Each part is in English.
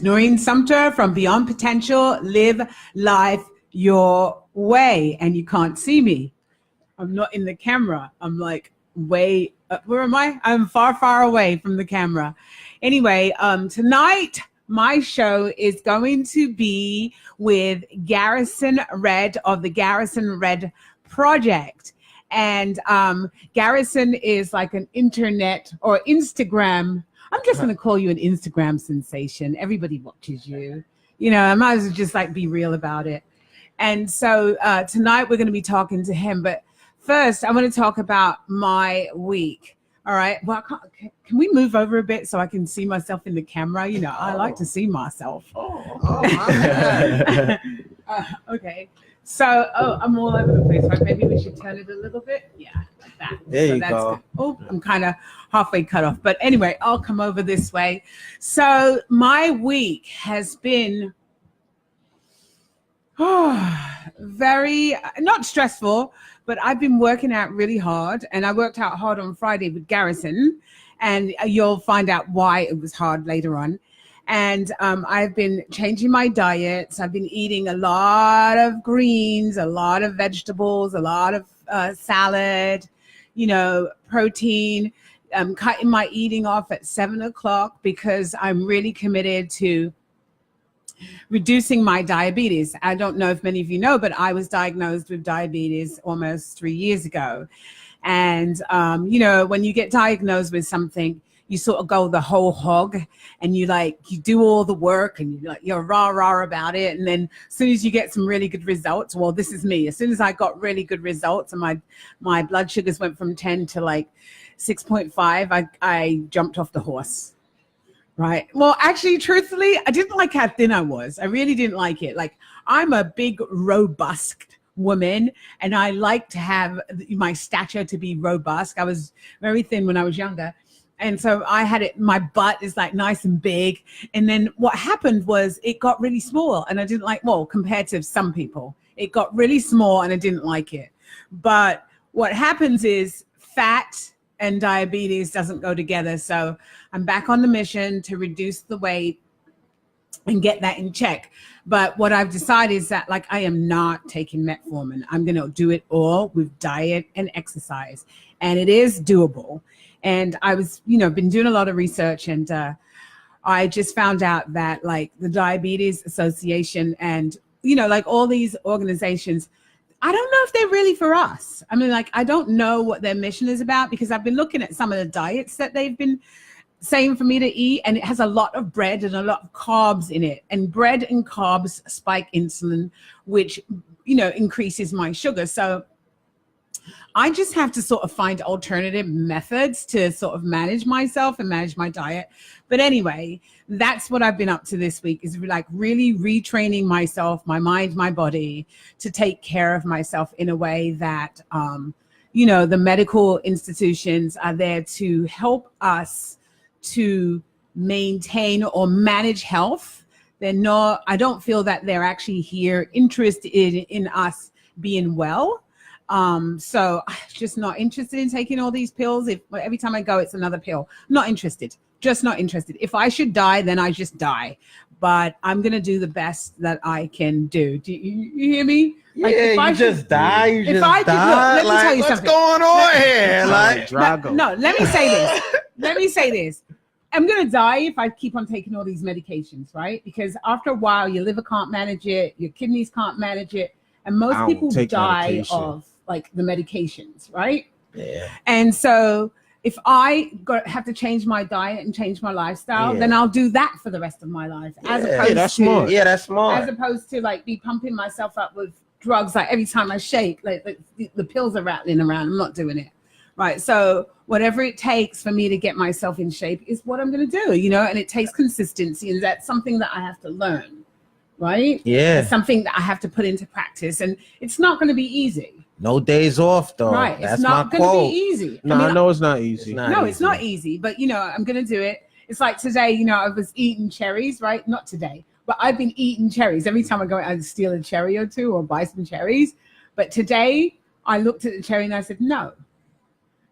Noreen Sumter from Beyond Potential, Live Life Your Way. And you can't see me. I'm not in the camera. I'm like way up. Where am I? I'm far, far away from the camera. Anyway, tonight, my show is going to be with Garrison Red of the Garrison Red Project. And Garrison is like an internet or Instagram. I'm just going to call you an Instagram sensation. Everybody watches you. You know, I might as well just like be real about it. And so tonight we're going to be talking to him. But first, I want to talk about my week. All right. Well, can we move over a bit so I can see myself in the camera? You know, I like to see myself. Okay. So, I'm all over the place, right? Maybe we should turn it a little bit. Yeah, like that. There you go. Good. Oh, I'm kind of halfway cut off. But anyway, I'll come over this way. So my week has been very, not stressful, but I've been working out really hard. And I worked out hard on Friday with Garrison. And you'll find out why it was hard later on. And I've been changing my diets. I've been eating a lot of greens, a lot of vegetables, a lot of salad, you know, protein. I'm cutting my eating off at 7 o'clock because I'm really committed to reducing my diabetes. I don't know if many of you know, but I was diagnosed with diabetes almost 3 years ago. And, you know, when you get diagnosed with something, you sort of go the whole hog and you do all the work and you're rah about it. And then as soon as you get some really good results, well, this is me. As soon as I got really good results and my blood sugars went from 10 to like 6.5, I jumped off the horse. Right. Well, actually, truthfully, I didn't like how thin I was. I really didn't like it. Like, I'm a big, robust woman, and I like to have my stature to be robust. I was very thin when I was younger. And so I had it, my butt is like nice and big. And then what happened was it got really small and I didn't like, well, compared to some people, it got really small and I didn't like it. But what happens is fat and diabetes doesn't go together. So I'm back on the mission to reduce the weight and get that in check. But what I've decided is that like I am not taking metformin. I'm going to do it all with diet and exercise. And it is doable. And I was, you know, been doing a lot of research and I just found out that like the Diabetes Association and, you know, like all these organizations, I don't know if they're really for us. I mean, like, I don't know what their mission is about because I've been looking at some of the diets that they've been saying for me to eat, and it has a lot of bread and a lot of carbs in it. And bread and carbs spike insulin, which, you know, increases my sugar. So I just have to sort of find alternative methods to sort of manage myself and manage my diet. But anyway, that's what I've been up to this week, is like really retraining myself, my mind, my body, to take care of myself in a way that, you know, the medical institutions are there to help us to maintain or manage health. They're not, I don't feel that they're actually here interested in us being well. So I'm just not interested in taking all these pills. If every time I go, it's another pill. Not interested, just not interested. If I should die, then I just die. But I'm going to do the best that I can do. Do you hear me? Yeah, like if you just die, you just die. Look, let me tell you something. What's going on here? Like, no, let me say this. Let me say this. I'm going to die if I keep on taking all these medications, right? Because after a while, your liver can't manage it. Your kidneys can't manage it. And most people die of like the medications, right? Yeah. And so if I have to change my diet and change my lifestyle, then I'll do that for the rest of my life. As opposed that's to, smart. Yeah, that's smart. As opposed to like be pumping myself up with drugs. Like every time I shake, like the pills are rattling around. I'm not doing it. Right. So whatever it takes for me to get myself in shape is what I'm going to do, you know, and it takes consistency. And that's something that I have to learn. Right. Yeah. It's something that I have to put into practice, and it's not going to be easy. No days off, though. Right. That's it's not going to be easy. No, I know it's not easy. It's not easy. But, you know, I'm going to do it. It's like today, you know, I was eating cherries, right? Not today, but I've been eating cherries. Every time I go, I steal a cherry or two or buy some cherries. But today I looked at the cherry and I said, no,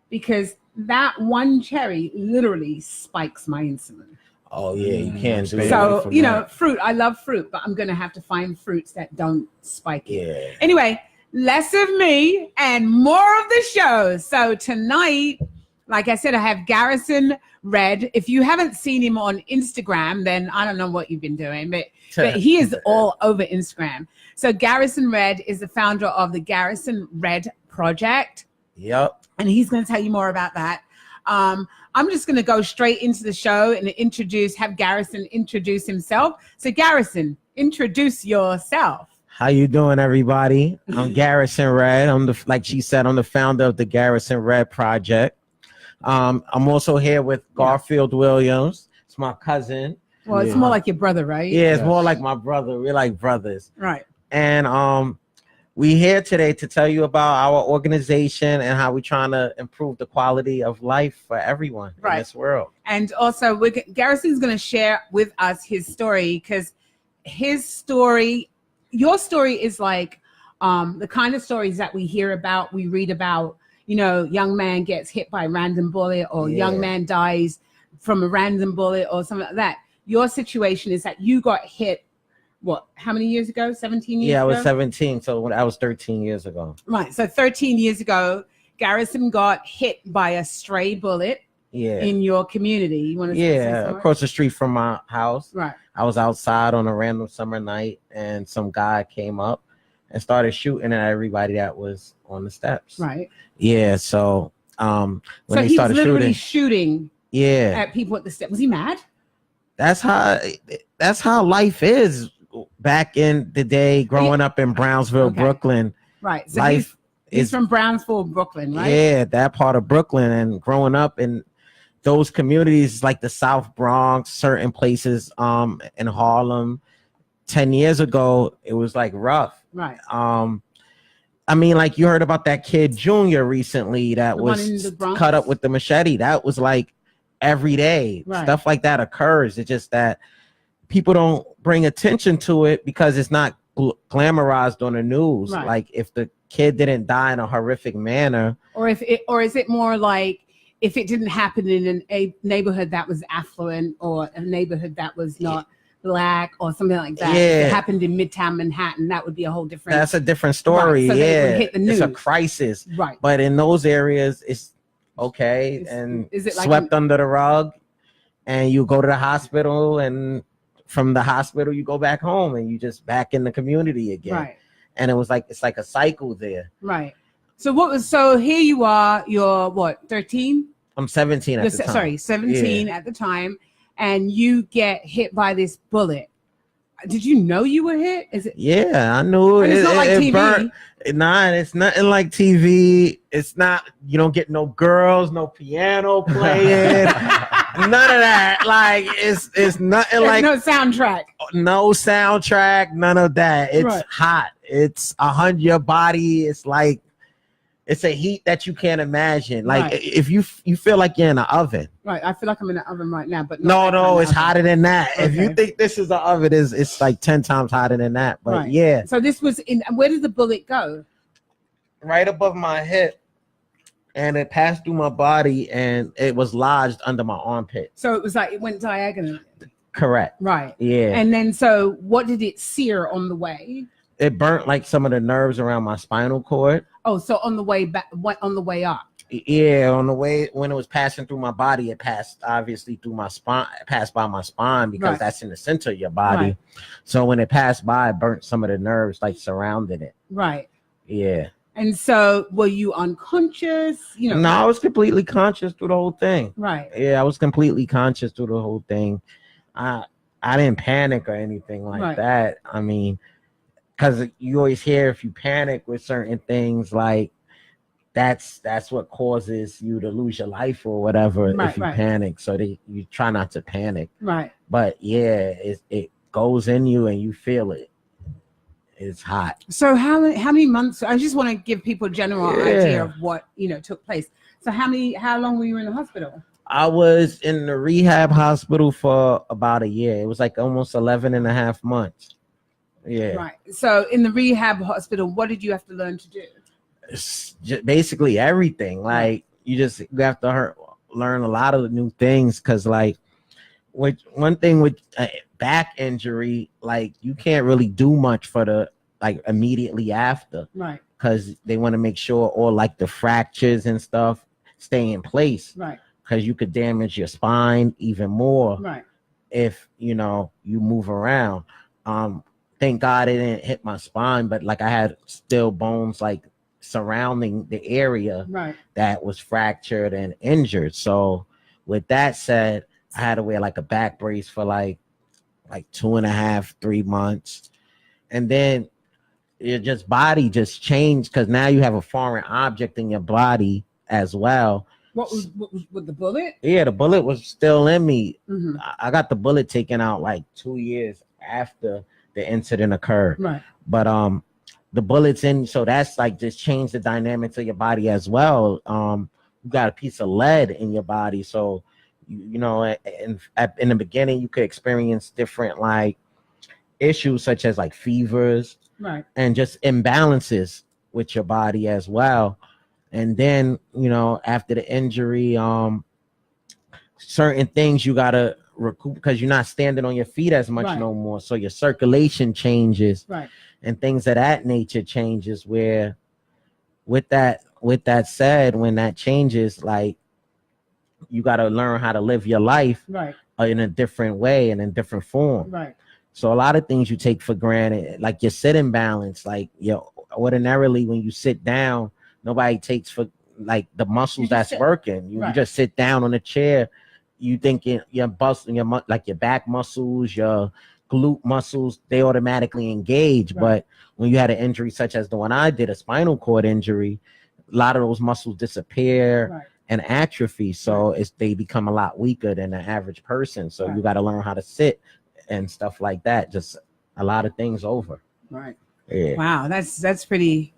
because that one cherry literally spikes my insulin. Oh yeah, you can't do so you know, fruit. I love fruit, but I'm gonna have to find fruits that don't spike it. Yeah. Anyway, less of me and more of the show. So tonight, like I said, I have Garrison Redd. If you haven't seen him on Instagram, then I don't know what you've been doing, but he is all over Instagram. So Garrison Redd is the founder of the Garrison Reddproject. Yep. And he's going to tell you more about that. I'm just going to go straight into the show and have Garrison introduce himself. So Garrison, introduce yourself. How you doing, everybody? I'm Garrison Redd. Like she said, I'm the founder of the Garrison Reddproject. I'm also here with Garfield Williams. It's my cousin. Well, it's more like your brother, right? Yeah, it's more like my brother. We're like brothers. Right. And we're here today to tell you about our organization and how we're trying to improve the quality of life for everyone in this world. And also, Garrison's going to share with us his story, because his story, your story is like the kind of stories that we hear about, we read about. You know, young man gets hit by a random bullet, or young man dies from a random bullet, or something like that. Your situation is that you got hit. What? How many years ago? 17 years ago? Yeah, I was 17. So when I was 13 years ago. Right. So 13 years ago, Garrison got hit by a stray bullet in your community. You want to say across the street from my house. Right. I was outside on a random summer night, and some guy came up and started shooting at everybody that was on the steps. Right. Yeah. So when he started was literally shooting at people at the steps. Was he mad? That's how life is. Back in the day, growing up in Brownsville, Brooklyn. Right. So life he's from Brownsville, Brooklyn, right? Yeah, that part of Brooklyn. And growing up in those communities like the South Bronx, certain places in Harlem, 10 years ago, it was like rough. Right. I mean, like you heard about that kid Junior recently that was cut up with the machete. That was like every day. Right. Stuff like that occurs. It's just that people don't bring attention to it because it's not glamorized on the news. Right. Like if the kid didn't die in a horrific manner, or is it more like if it didn't happen in a neighborhood that was affluent, or a neighborhood that was not black, or something like that. If it happened in Midtown Manhattan, that would be a whole different. That's a different story. Right. So it would hit the news. It's a crisis. Right. But in those areas, it's okay and is it like swept under the rug, and you go to the hospital, and from the hospital you go back home, and you just back in the community again. Right. And it was like it's like a cycle there. Right. So here you are, you're what, 13? I'm 17 at the time. Sorry, 17 at the time, and you get hit by this bullet. Did you know you were hit? Is it? Yeah, I knew it. It's not like TV. Burnt. Nah, it's nothing like TV. It's not. You don't get no girls, no piano playing, none of that. Like it's nothing. There's like no soundtrack. No soundtrack. None of that. It's hot. It's 100. Your body. It's like it's a heat that you can't imagine. Like if you feel like you're in an oven. Right. I feel like I'm in an oven right now, but no, it's hotter than that. Okay. If you think this is an oven, it's like 10 times hotter than that. But yeah. So this was where did the bullet go? Right above my hip, and it passed through my body, and it was lodged under my armpit. So it was like it went diagonally. Correct. Right. Yeah. And then so what did it sear on the way? It burnt like some of the nerves around my spinal cord. Oh, so on the way back, on the way up? Yeah, on the way when it was passing through my body, it passed obviously through my spine, passed by my spine because that's in the center of your body. Right. So when it passed by, it burnt some of the nerves like surrounding it. Right. Yeah. And so were you unconscious? No, I was completely conscious through the whole thing. Right. Yeah, I was completely conscious through the whole thing. I didn't panic or anything like that. I mean, because you always hear if you panic with certain things, like that's what causes you to lose your life or whatever if you panic. So you try not to panic. Right. But yeah, it goes in you and you feel it. It's hot. So how many months? I just want to give people a general idea of what took place. So how long were you in the hospital? I was in the rehab hospital for about a year. It was like almost 11 and a half months. Yeah. Right. So in the rehab hospital, what did you have to learn to do? It's just basically everything. Like you have to learn a lot of new things because like one thing with back injury, like you can't really do much for the like immediately after, right? Because they want to make sure all like the fractures and stuff stay in place, right? Because you could damage your spine even more, right? If you move around. Thank God it didn't hit my spine, but like I had still bones like surrounding the area that was fractured and injured. So with that said, I had to wear like a back brace for like 2.5, 3 months. And then your body just changed because now you have a foreign object in your body as well. What was with the bullet? Yeah, the bullet was still in me. Mm-hmm. I got the bullet taken out like 2 years after the incident occurred. Right. But the bullets in, so that's like just changed the dynamics of your body as well. You got a piece of lead in your body, so in the beginning you could experience different like issues such as like fevers, right, and just imbalances with your body as well. And then after the injury, certain things you gotta recoup because you're not standing on your feet as much no more, so your circulation changes, and things of that nature changes. Where with that said, when that changes, like you got to learn how to live your life in a different way and in different form. So a lot of things you take for granted, like your sitting balance, like ordinarily when you sit down, nobody takes for like the muscles that's working. You just sit down on a chair, you thinking your back muscles, your glute muscles, they automatically engage. But when you had an injury such as the one I did, a spinal cord injury, a lot of those muscles disappear and atrophy, so they become a lot weaker than the average person. So you got to learn how to sit and stuff like that. Just a lot of things over. Yeah. Wow, that's pretty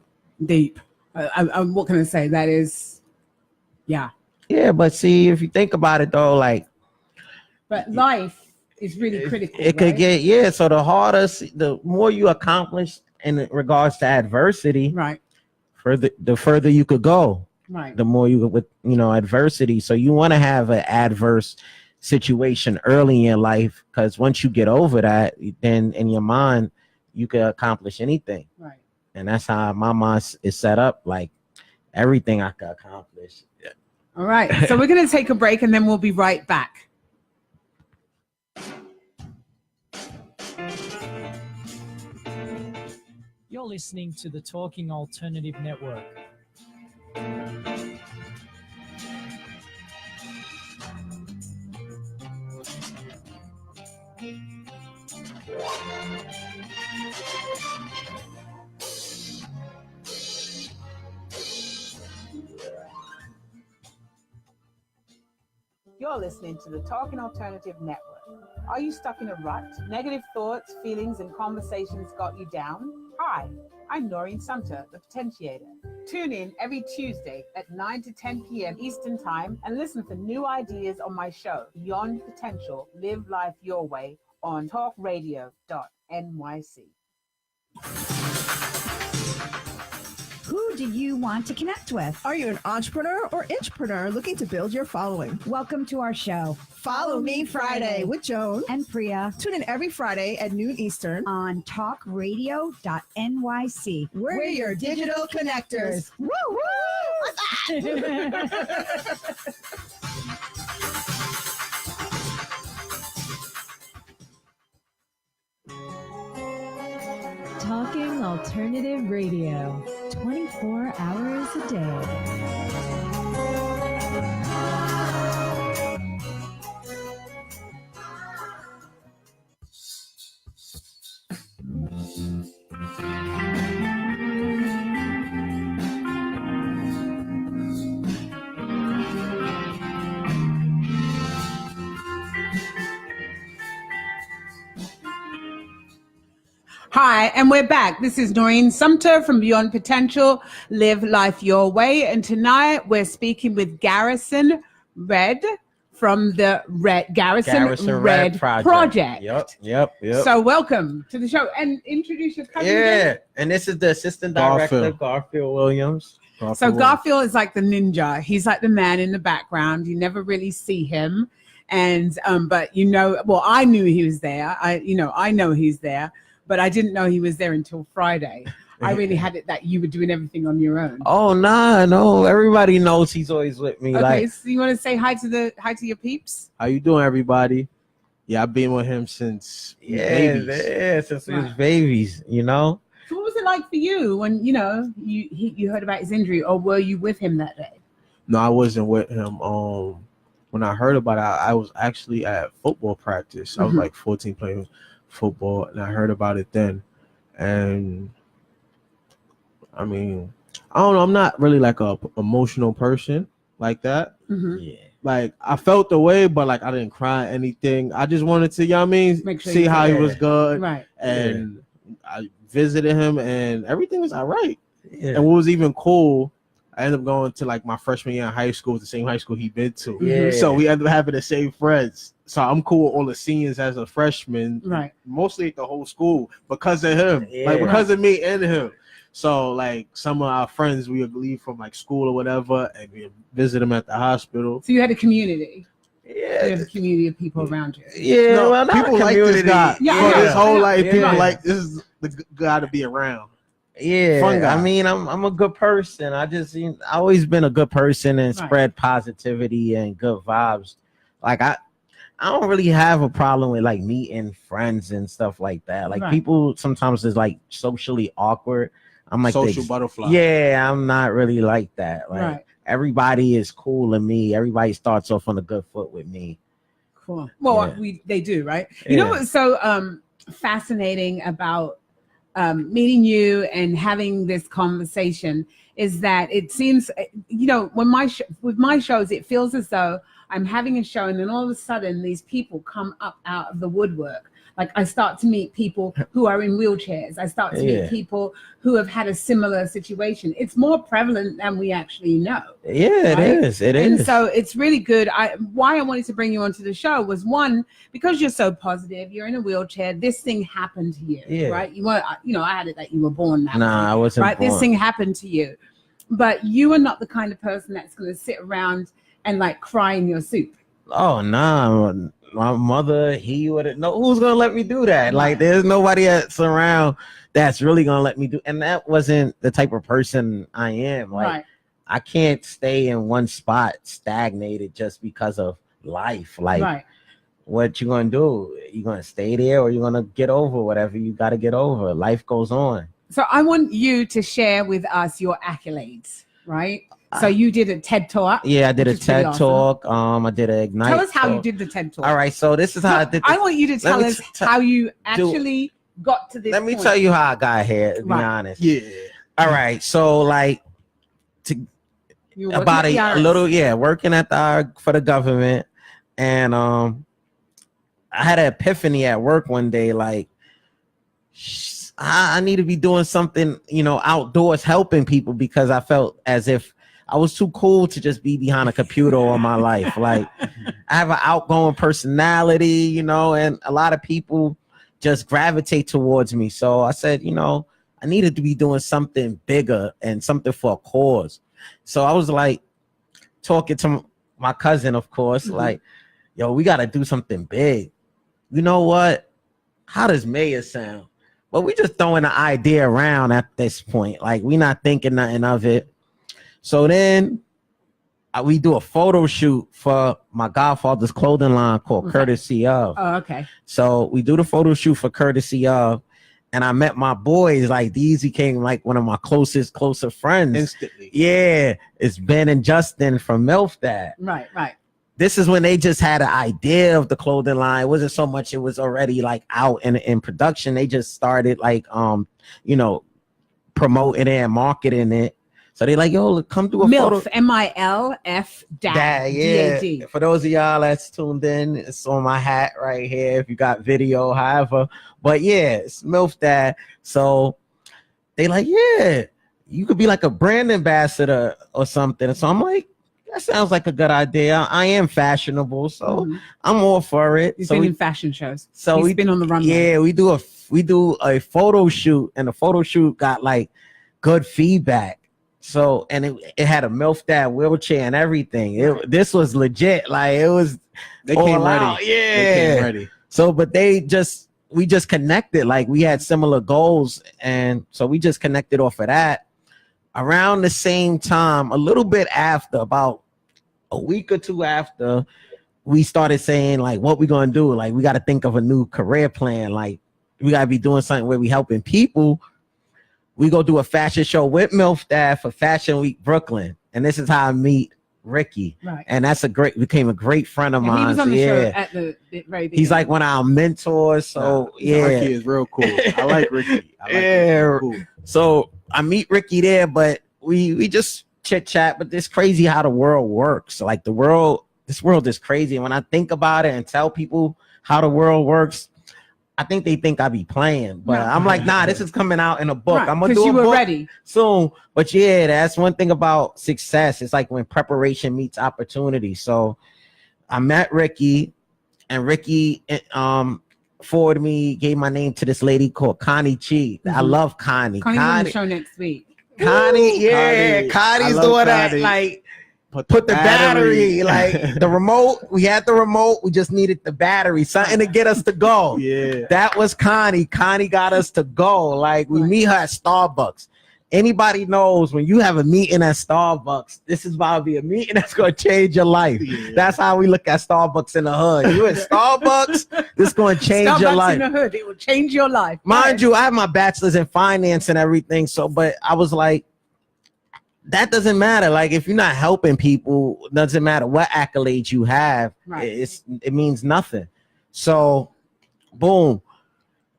deep. What can I say? That is, yeah. But see, if you think about it though, like, but life is really critical. It could get so the more you accomplish in regards to adversity, the further you could go. The more you with adversity. So you want to have an adverse situation early in your life, because once you get over that, then in your mind you can accomplish anything. And that's how my mind is set up. Like everything I can accomplish. All right. So we're going to take a break and then we'll be right back. You're listening to the Talking Alternative Network. You're listening to the Talking Alternative Network. Are you stuck in a rut? Negative thoughts, feelings, and conversations got you down? Hi, I'm Noreen Sumter, the Potentiator. Tune in every Tuesday at 9 to 10 p.m. Eastern Time and listen for new ideas on my show, Beyond Potential, Live Life Your Way, on talkradio.nyc. Who do you want to connect with? Are you an entrepreneur or intrapreneur looking to build your following? Welcome to our show. Follow Me Friday with Joan and Priya. Tune in every Friday at noon Eastern on talkradio.nyc. We're your digital connectors. Woo woo! Talking Alternative Radio, 24 hours a day. Hi, and we're back. This is Noreen Sumter from Beyond Potential, Live Life Your Way. And tonight we're speaking with Garrison Redd from the Garrison Redd Project. Yep. So welcome to the show and introduce your cousin. Yeah, and this is the assistant director, Garfield Williams. Garfield is like the ninja. He's like the man in the background. You never really see him. And but well, I knew he was there. I know he's there, but I didn't know he was there until Friday. I really had it that you were doing everything on your own. Oh no, everybody knows he's always with me. Okay, so you want to say hi to your peeps? How you doing, everybody? Yeah, I've been with him since since we was babies, So what was it like for you when you heard about his injury, or were you with him that day? No, I wasn't with him. When I heard about it, I was actually at football practice. I was like 14 playing football, and I heard about it then. And I mean, I don't know. I'm not really like a emotional person like that. Yeah. Like I felt the way, but like I didn't cry anything. I just wanted to, Make sure see how he was good. Right. And I visited him, and everything was all right. Yeah. And what was even cool, I ended up going to like my freshman year in high school, the same high school he'd been to. Yeah. So we ended up having the same friends. So I'm cool with all the seniors as a freshman. Right. Mostly at the whole school because of him. Yeah. Like because of me and him. So like some of our friends we would leave from like school or whatever, and we visit him at the hospital. So you had a community. Yeah. You had a community of people around you. Yeah. No, well, not people a like this community. guy Yeah, for his whole life. Yeah. People like this is the guy to be around. Yeah, Fun guy. I mean, I'm a good person. I always been a good person and spread positivity and good vibes. Like I don't really have a problem with like meeting friends and stuff like that. Like people sometimes is like socially awkward. I'm like social butterfly. Yeah, I'm not really like that. Like everybody is cool to me. Everybody starts off on a good foot with me. Cool. Well, they do, right? You know what's so fascinating about meeting you and having this conversation is that it seems, when with my shows, it feels as though I'm having a show, and then all of a sudden these people come up out of the woodwork. Like I start to meet people who are in wheelchairs. I start to meet people who have had a similar situation. It's more prevalent than we actually know. Yeah, it is. And so it's really good. Why I wanted to bring you onto the show was, one, because you're so positive. You're in a wheelchair. This thing happened to you, right? You were, I had it that you were born that way. I wasn't right? born. This thing happened to you, but you are not the kind of person that's going to sit around and like cry in your soup. Oh no. My mother, he wouldn't know who's gonna let me do that. Like there's nobody that's around that's really gonna let me do, and that wasn't the type of person I am. Like I can't stay in one spot stagnated just because of life. Like what you gonna do? You gonna stay there, or you gonna get over whatever you gotta get over? Life goes on. So I want you to share with us your accolades, right? So you did a TED Talk. Yeah, I did a TED Talk. I did an Ignite. Tell us how you did the TED Talk. All right, so this is how I did this. I want you to tell us how you actually got to this Let me tell you how I got here, to be honest. Yeah. All right, so like about a little, working at for the government, and I had an epiphany at work one day, like I need to be doing something, outdoors helping people, because I felt as if I was too cool to just be behind a computer all my life. Like I have an outgoing personality, and a lot of people just gravitate towards me. So I said, I needed to be doing something bigger and something for a cause. So I was like talking to my cousin, of course, like, yo, we got to do something big. You know what? How does mayor sound? But we just throwing the idea around at this point. Like we not thinking nothing of it. So then we do a photo shoot for my godfather's clothing line called Courtesy Of. Oh, okay. So we do the photo shoot for Courtesy Of, and I met my boys. Like these became like one of my closer friends. Instantly. Yeah, it's Ben and Justin from MILF. Right. This is when they just had an idea of the clothing line. It wasn't so much it was already like out in production. They just started like promoting it and marketing it. So they like, yo, come do a photo. MILF DAD. For those of y'all that's tuned in, it's on my hat right here. If you got video, however, but yeah, it's MILF Dad. So they like, yeah, you could be like a brand ambassador or something. So I'm like, that sounds like a good idea. I am fashionable, so I'm all for it. He's so been in fashion shows. So he's been on the runway. Yeah, we do a photo shoot, and the photo shoot got like good feedback. So, and it had a MILF Dad wheelchair and everything. This was legit. Like it was They came ready. Yeah. They came ready. So, but we just connected. Like we had similar goals. And so we just connected off of that. Around the same time, a little bit after, about a week or two after, we started saying like, what we gonna do? Like, we got to think of a new career plan. Like, we gotta be doing something where we helping people. We go do a fashion show with MILF Dad for Fashion Week Brooklyn, and this is how I meet Ricky. Right. And that's became a great friend of mine. He was on the show at the very beginning. He's like one of our mentors. So Ricky is real cool. I like Ricky. Ricky. Cool. So I meet Ricky there, but we just chit chat. But it's crazy how the world works. Like this world is crazy. And when I think about it and tell people how the world works, I think they think I be playing, but I'm like, nah, this is coming out in a book. Right, I'm gonna do a book ready soon. But yeah, that's one thing about success. It's like when preparation meets opportunity. So I met Ricky, and Ricky forwarded me, gave my name to this lady called Connie Chi. I love Connie. Connie's on the show next week. Connie's the one that like put the battery like the remote. We had the remote. We just needed the battery, something to get us to go. Yeah, that was Connie. Connie got us to go. Like we meet her at Starbucks. Anybody knows when you have a meeting at Starbucks, this is about to be a meeting that's going to change your life. Yeah. That's how we look at Starbucks in the hood. You at Starbucks, this is going to change your life. Starbucks in the hood, it will change your life. Mind you, I have my bachelor's in finance and everything. So, but I was like, that doesn't matter. Like if you're not helping people, doesn't matter what accolades you have. Right. It means nothing. So, boom.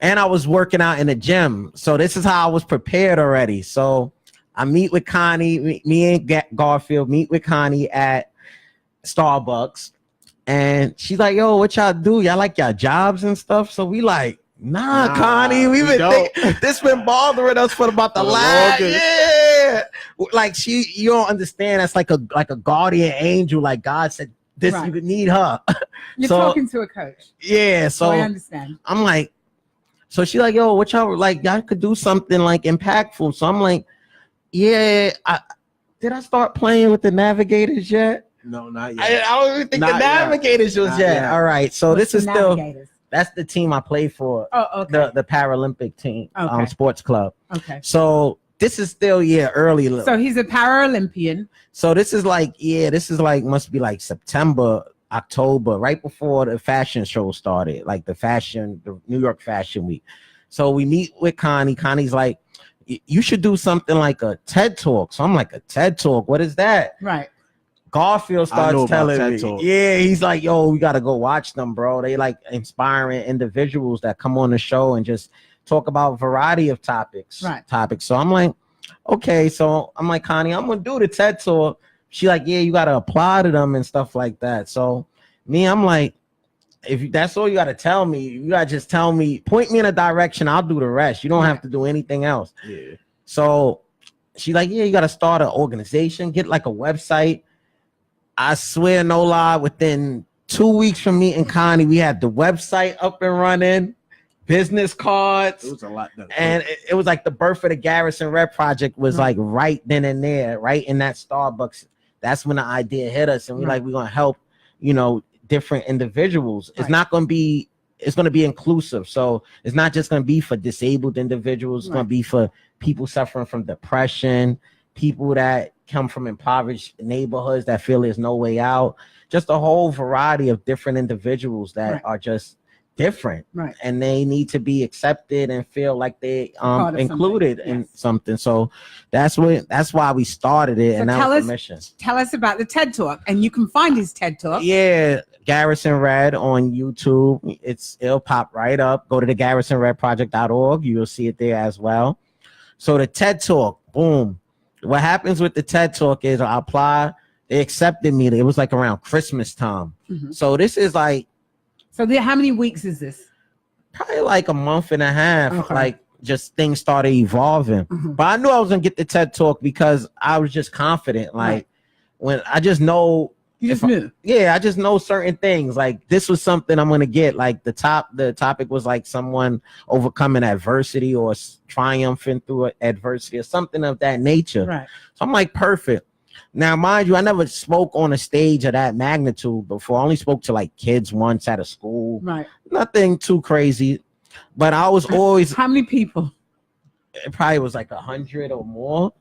And I was working out in the gym. So this is how I was prepared already. So I meet with Connie, me and Garfield meet with Connie at Starbucks. And she's like, yo, what y'all do? Y'all like y'all jobs and stuff? So we like, nah, Connie, this been bothering us for about the last like you don't understand. That's like a guardian angel. Like God said, this you could need her. You're talking to a coach. Yeah, so I understand. I'm like, so she like, yo, what y'all like? Y'all could do something like impactful. So I'm like, yeah. Did I start playing with the Navigators yet? No, not yet. I don't even think the Navigators was yet. All right, so What's this is still. Navigators? That's the team I play for. Oh, okay. The Paralympic team, okay. Sports club. Okay. So this is still early. So he's a Paralympian. So this is like must be like September, October, right before the fashion show started, like the New York Fashion Week. So we meet with Connie. Connie's like, you should do something like a TED Talk. So I'm like, a TED Talk? What is that? Right. Garfield starts telling me, yeah, he's like, yo, we got to go watch them, bro. They like inspiring individuals that come on the show and just talk about a variety of topics. Right. So I'm like, okay. So I'm like, Connie, I'm going to do the TED Talk. She like, yeah, you got to apply to them and stuff like that. So I'm like, if that's all you got to tell me, you got to just tell me, point me in a direction. I'll do the rest. You don't have to do anything else. Yeah. So she's like, yeah, you got to start an organization, get like a website. I swear, no lie, within 2 weeks from meeting Connie, we had the website up and running, business cards. It was a lot done. And it was like the birth of the Garrison Red Project was like right then and there, right in that Starbucks. That's when the idea hit us. And we're like, we're going to help, different individuals. It's not going to be, it's going to be inclusive. So it's not just going to be for disabled individuals. It's going to be for people suffering from depression, people that come from impoverished neighborhoods that feel there's no way out, just a whole variety of different individuals that are just different, and they need to be accepted and feel like they included in something. So that's why we started it. So and that was the mission. Tell us about the TED Talk, and you can find his TED Talk. Yeah, Garrison Red on YouTube. It'll pop right up. Go to thegarrisonreddproject.org. You will see it there as well. So the TED Talk, boom. What happens with the TED Talk is I apply, they accepted me. It was like around Christmas time. Mm-hmm. So this is like. So how many weeks is this? Probably like a month and a half. Okay. Like just things started evolving. Mm-hmm. But I knew I was going to get the TED Talk because I was just confident. Like when I just know. You just knew. I just know certain things. Like this was something I'm going to get. Like the topic was like someone overcoming adversity or triumphing through adversity or something of that nature. Right. So I'm like, perfect. Now, mind you, I never spoke on a stage of that magnitude before. I only spoke to like kids once at a school. Right. Nothing too crazy. But I was always... How many people? It probably was like 100 or more.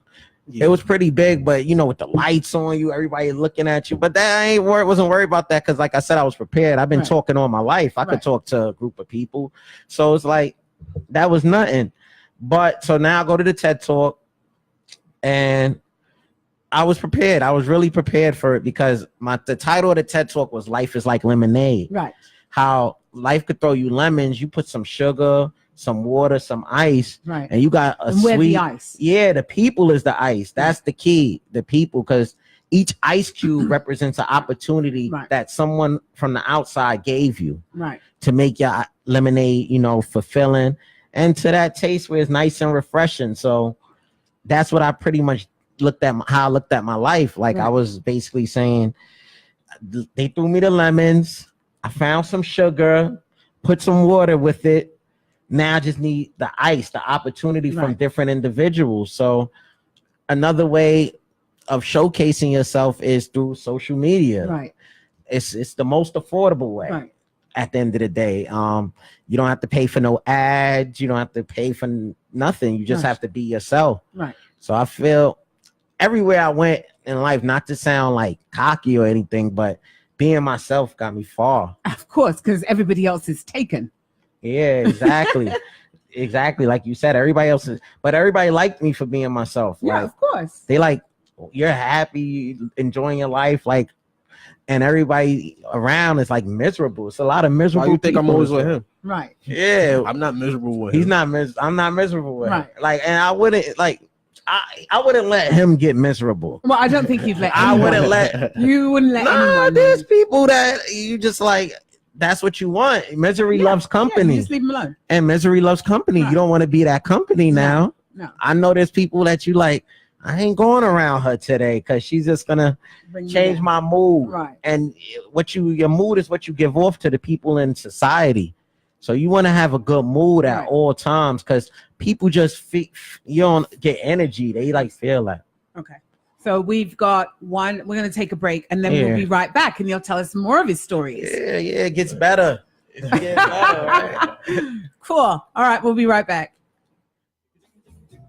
Yeah. It was pretty big, but you know, with the lights on you, everybody looking at you. But that wasn't worried about that because, like I said, I was prepared. I've been talking all my life. I could talk to a group of people. So it's like, that was nothing. But so now I go to the TED Talk, and I was prepared. I was really prepared for it because the title of the TED Talk was "Life is Like Lemonade." Right. How life could throw you lemons. You put some sugar, some water, some ice, right, and you got a sweet the ice. Yeah, the people is the ice. That's the key. The people, because each ice cube represents an opportunity that someone from the outside gave you, to make your lemonade, you know, fulfilling, and to that taste where it's nice and refreshing. So that's what I pretty much how I looked at my life. Like I was basically saying, they threw me the lemons. I found some sugar, put some water with it. Now I just need the ice, the opportunity from different individuals. So another way of showcasing yourself is through social media. Right. It's the most affordable way. Right. At the end of the day, you don't have to pay for no ads. You don't have to pay for nothing. You just have to be yourself. Right. So I feel everywhere I went in life, not to sound like cocky or anything, but being myself got me far. Of course, because everybody else is taken. Yeah, exactly. Exactly. Like you said, everybody else is, but everybody liked me for being myself. Yeah, like, of course. They like, you're happy, enjoying your life, like, and everybody around is like miserable. It's a lot of miserable. Why you think I'm always with him? Right. Yeah. I'm not miserable with him. He's not I'm not miserable with him. Right. Like, and I wouldn't like, I wouldn't let him get miserable. Well, I don't think you'd let I anyone. wouldn't let You wouldn't let anyone. There's people that you just like, that's what you want. Misery loves company. You just leave him alone. And misery loves company. Right. You don't want to be that company now. No. I know there's people that you like, I ain't going around her today because she's just gonna change my mood. Right. And your mood is what you give off to the people in society. So you want to have a good mood at all times because people just you don't get energy. They like feel that. Okay. So we've got one. We're going to take a break, and then we'll be right back, and you'll tell us more of his stories. Yeah, it gets better. It gets better, right? Cool. All right, we'll be right back.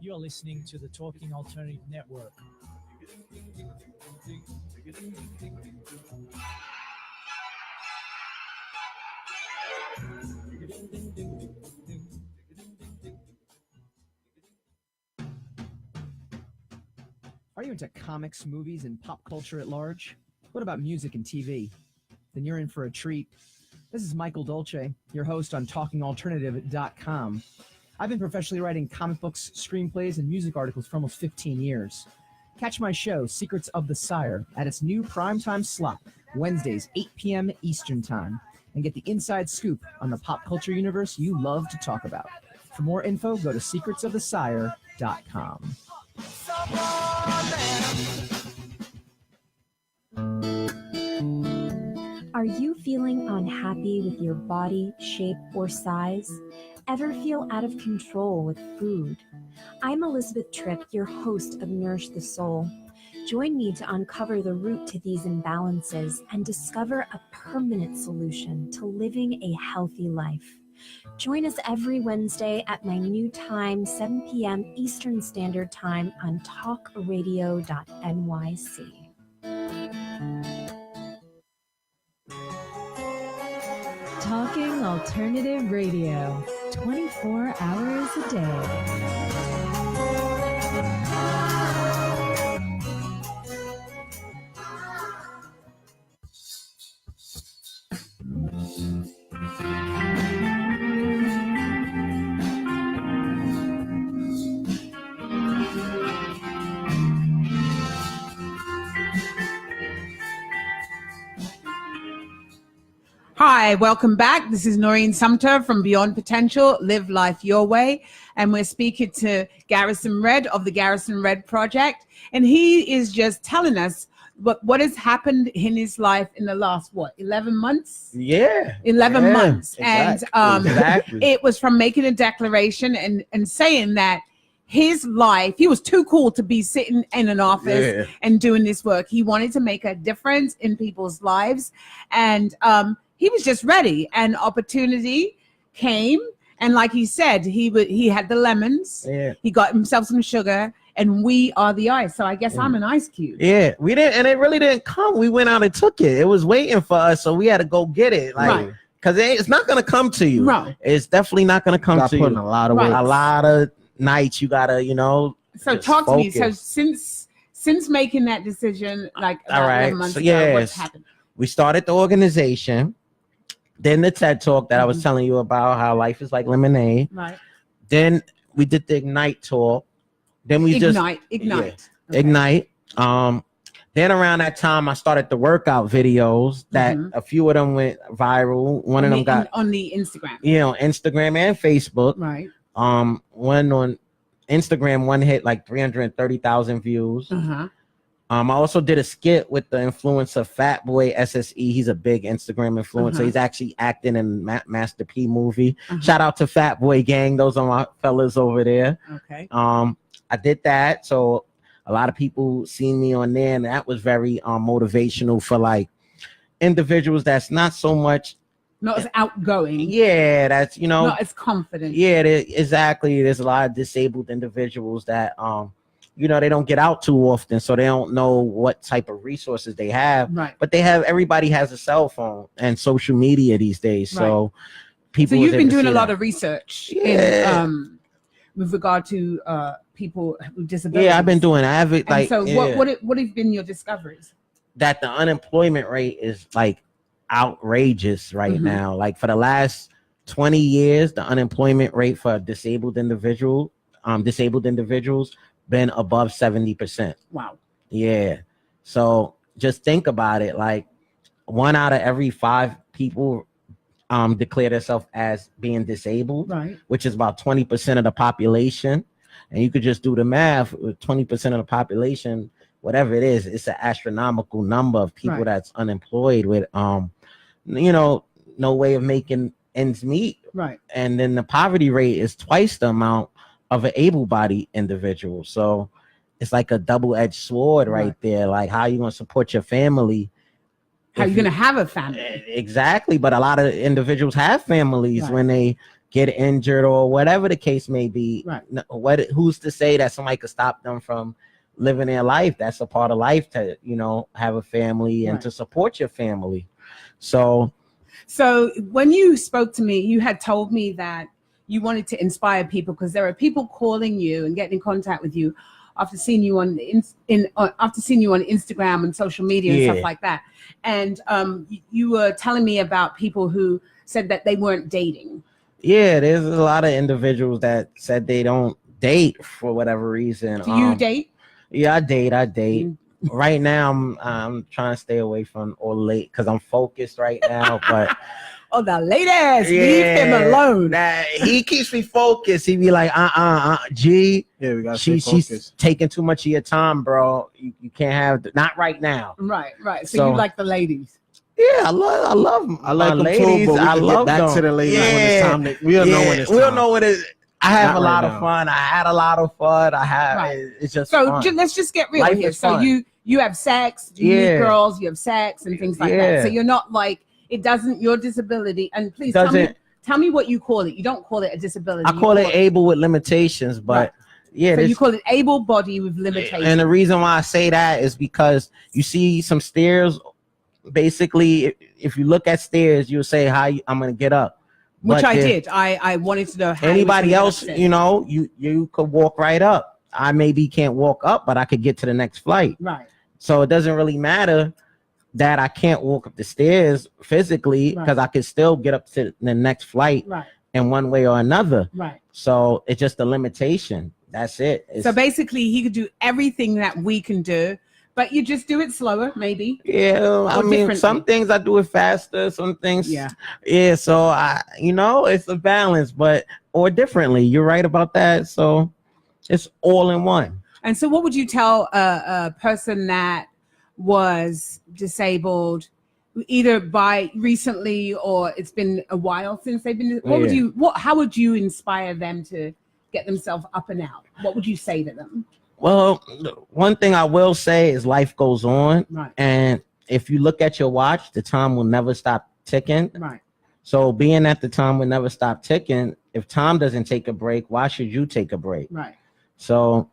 You're listening to the Talking Alternative Network. Are you into comics, movies, and pop culture at large? What about music and TV? Then you're in for a treat. This is Michael Dolce, your host on TalkingAlternative.com. I've been professionally writing comic books, screenplays, and music articles for almost 15 years. Catch my show, Secrets of the Sire, at its new primetime slot, Wednesdays, 8 p.m. Eastern Time, and get the inside scoop on the pop culture universe you love to talk about. For more info, go to secretsofthesire.com. Are you feeling unhappy with your body, shape, or size? Ever feel out of control with food? I'm Elizabeth Tripp, your host of Nourish the Soul. Join me to uncover the root to these imbalances and discover a permanent solution to living a healthy life. Join us every Wednesday at my new time, 7 p.m. Eastern Standard Time on talkradio.nyc. Talking Alternative Radio, 24 hours a day. Hi, welcome back. This is Noreen Sumter from Beyond Potential, Live Life Your Way. And we're speaking to Garrison Redd of the Garrison Redd Project. And he is just telling us what has happened in his life in the last, 11 months? Yeah. 11 months. Exactly. And it was from making a declaration and saying that his life, he was too cool to be sitting in an office and doing this work. He wanted to make a difference in people's lives. And he was just ready. And opportunity came. And like he said, he had the lemons. Yeah. He got himself some sugar. And we are the ice. So I guess I'm an ice cube. Yeah, we didn't. And it really didn't come. We went out and took it. It was waiting for us. So we had to go get it. Like, because it's not going to come to you. Right. It's definitely not going to come to you. Putting a lot of weight. A lot of nights you gotta, so talk to me. So since making that decision, like all right, months ago, what's happened? We started the organization, then the TED Talk that I was telling you about, how life is like lemonade. Right. Then we did the Ignite talk. Then we Ignite. Then around that time I started the workout videos that a few of them went viral. One of them got on the Instagram. Instagram and Facebook. Right. One on Instagram, one hit like 330,000 views. I also did a skit with the influencer Fat Boy SSE. He's a big Instagram influencer. He's actually acting in Master P movie. Shout out to Fat Boy Gang. Those are my fellas over there. Okay. I did that. So a lot of people seen me on there, and that was very motivational for like individuals that's not so much not as outgoing. Yeah, that's not as confident. Yeah, exactly. There's a lot of disabled individuals that they don't get out too often, so they don't know what type of resources they have. Right. But everybody has a cell phone and social media these days. So people. So you've been doing a lot of research in with regard to people with disabilities. Yeah, I've been doing what have been your discoveries? That the unemployment rate is like outrageous right now. Like for the last 20 years, the unemployment rate for disabled individuals been above 70%. Wow. Yeah. So just think about it. Like 1 out of every 5 people declare themselves as being disabled, right? Which is about 20% of the population. And you could just do the math with 20% of the population, whatever it is, it's an astronomical number of people that's unemployed with no way of making ends meet. Right. And then the poverty rate is twice the amount of an able-bodied individual. So it's like a double-edged sword right there. Like, how are you going to support your family? How are you going to have a family? Exactly. But a lot of individuals have families when they get injured or whatever the case may be. Right. Who's to say that somebody could stop them from living their life? That's a part of life to, have a family and to support your family. So when you spoke to me, you had told me that you wanted to inspire people because there are people calling you and getting in contact with you after seeing you on Instagram and social media and stuff like that. And you were telling me about people who said that they weren't dating. Yeah, there's a lot of individuals that said they don't date for whatever reason. Do you date? Yeah, I date. Right now, I'm trying to stay away from all late because I'm focused right now. But the ladies, leave him alone. He keeps me focused. He be like, G. Yeah, we got she's taking too much of your time, bro. You can't have not right now. Right. So you like the ladies. Yeah, I love them. I like them ladies. too, but I love back them. to the ladies when it's time. We don't know when it's time. We don't know when it's. I have a lot of fun. I had a lot of fun. It's just fun. Let's just get real here. So you have sex, you meet girls, you have sex and things like that. So you're not like your disability. And please tell me what you call it. You don't call it a disability. I call it able with limitations, but yeah. So you call it able body with limitations. And the reason why I say that is because you see some stairs. Basically, if you look at stairs, you'll say I'm going to get up. Which I did. I wanted to know how anybody else, you could walk right up. I maybe can't walk up, but I could get to the next flight. Right. So it doesn't really matter that I can't walk up the stairs physically because I could still get up to the next flight in one way or another. Right. So it's just a limitation. That's it. So basically, he could do everything that we can do. But you just do it slower, maybe. Yeah, I mean, some things I do it faster, some things. Yeah. So it's a balance, or differently. You're right about that. So it's all in one. And so, what would you tell a person that was disabled, either by recently or it's been a while since they've been? How would you inspire them to get themselves up and out, what would you say to them? Well, one thing I will say is life goes on. Right. And if you look at your watch, the time will never stop ticking. Right. So being that the time will never stop ticking, if time doesn't take a break, why should you take a break? Right. So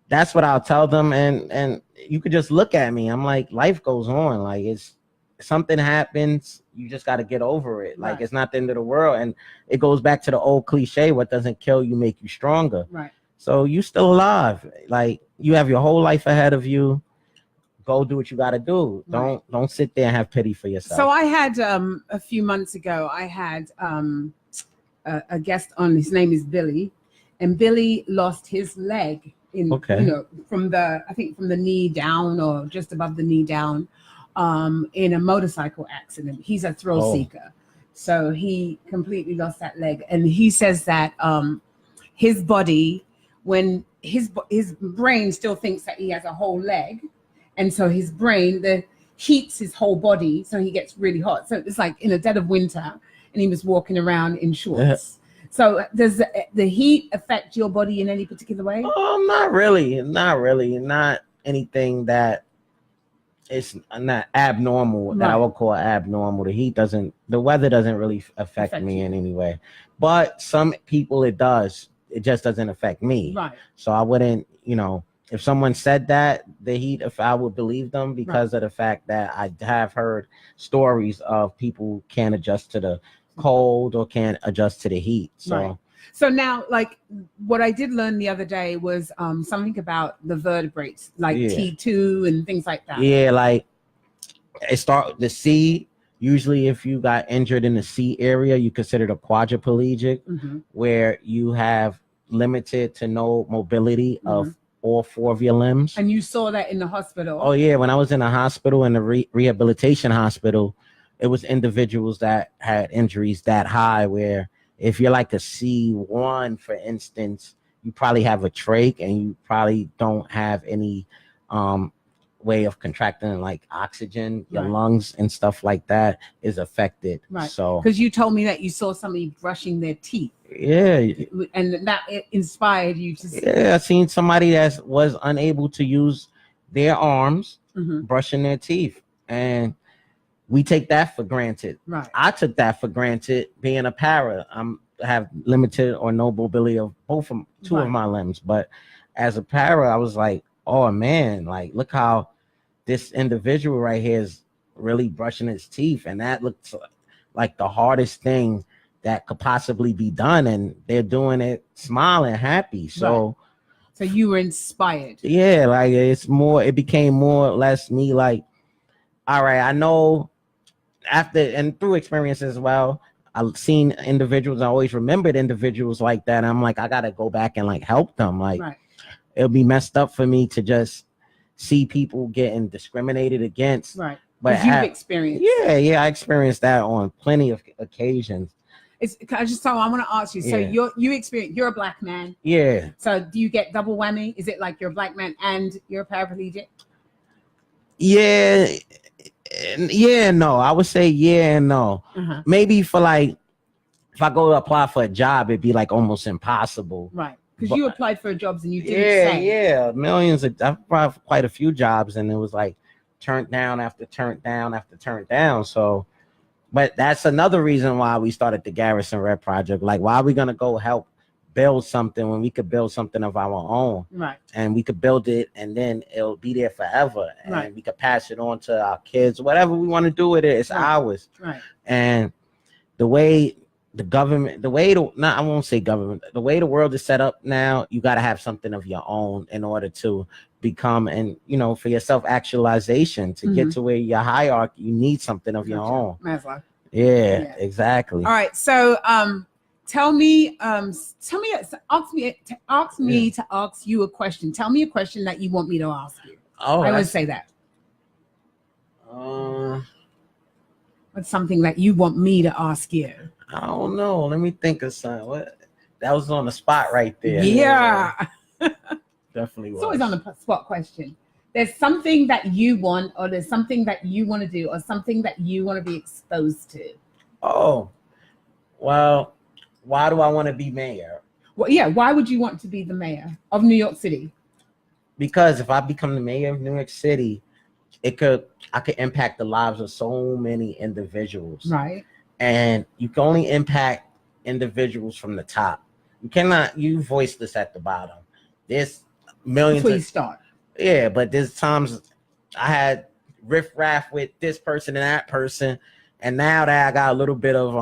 that's what I'll tell them. And you could just look at me. I'm like, life goes on. Like, it's something happens, you just got to get over it. Like, it's not the end of the world. And it goes back to the old cliche, what doesn't kill you make you stronger. Right. So you still alive. Like, you have your whole life ahead of you. Go do what you got to do. Right. Don't sit there and have pity for yourself. So I had a few months ago, I had a guest on. His name is Billy, and Billy lost his leg from the knee down, or just above the knee down, in a motorcycle accident. He's a thrill seeker, so he completely lost that leg. And he says that his body, when his brain still thinks that he has a whole leg. And so his brain heats his whole body, so he gets really hot. So it's like in the dead of winter, and he was walking around in shorts. So does the heat affect your body in any particular way? Oh, not really. Not anything that is not abnormal that I would call abnormal. The weather doesn't really affect me in any way. But some people it does. It just doesn't affect me. Right. So I wouldn't, if someone said that, the heat, if I would believe them because of the fact that I have heard stories of people can't adjust to the cold or can't adjust to the heat. So now, like, what I did learn the other day was something about the vertebrates, like T2 and things like that. Yeah, like the C. Usually, if you got injured in the C area, you consider a quadriplegic, where you have limited to no mobility of all four of your limbs. And you saw that in the hospital? Oh, yeah. When I was in the hospital, in the rehabilitation hospital, it was individuals that had injuries that high, where if you're like a C1, for instance, you probably have a trach and you probably don't have any way of contracting like oxygen. Your lungs and stuff like that is affected. Right. So because you told me that you saw somebody brushing their teeth. Yeah. And that inspired you to see. Yeah, I seen somebody that was unable to use their arms brushing their teeth. And we take that for granted. Right. I took that for granted being a para. I have limited or no mobility of two of my limbs. But as a para, I was like, oh man, like look how this individual right here is really brushing his teeth. And that looks like the hardest thing that could possibly be done. And they're doing it smiling, happy. So So you were inspired. Yeah, like it became more or less me like, all right, I know after and through experience as well, I've seen individuals, I always remembered individuals like that. I'm like, I gotta go back and like help them. Like it'll be messed up for me to just see people getting discriminated against. Right. But you've experienced. Yeah, I experienced that on plenty of occasions. I want to ask you. So you're a black man. Yeah. So do you get double whammy? Is it like you're a black man and you're a paraplegic? Yeah. Yeah, no. I would say yeah and no. Maybe for like, if I go to apply for a job, it'd be like almost impossible. Right. Because you applied for jobs and you didn't say. Yeah. Millions I've applied for quite a few jobs and it was like turned down after turned down after turned down. So, but that's another reason why we started the Garrison Red Project. Like, why are we going to go help build something when we could build something of our own? Right. And we could build it and then it'll be there forever. And we could pass it on to our kids. Whatever we want to do with it, it's ours. Right. And the way the government, the way the world is set up now, you got to have something of your own in order to become, and for your self-actualization, to get to where your hierarchy, you need something of your own. Maslow. Yeah, exactly. All right. So ask me to ask you a question. Tell me a question that you want me to ask you. I would say that. What's something that you want me to ask you? I don't know. Let me think of something. What? That was on the spot right there. Yeah. Definitely was. It's always on the spot question. There's something that you want, or there's something that you want to do, or something that you want to be exposed to. Oh, well, why do I want to be mayor? Well, yeah. Why would you want to be the mayor of New York City? Because if I become the mayor of New York City, I could impact the lives of so many individuals. Right. And you can only impact individuals from the top. You voiceless at the bottom. There's millions. Before you start. Yeah, but there's times I had riff-raff with this person and that person, and now that I got a little bit of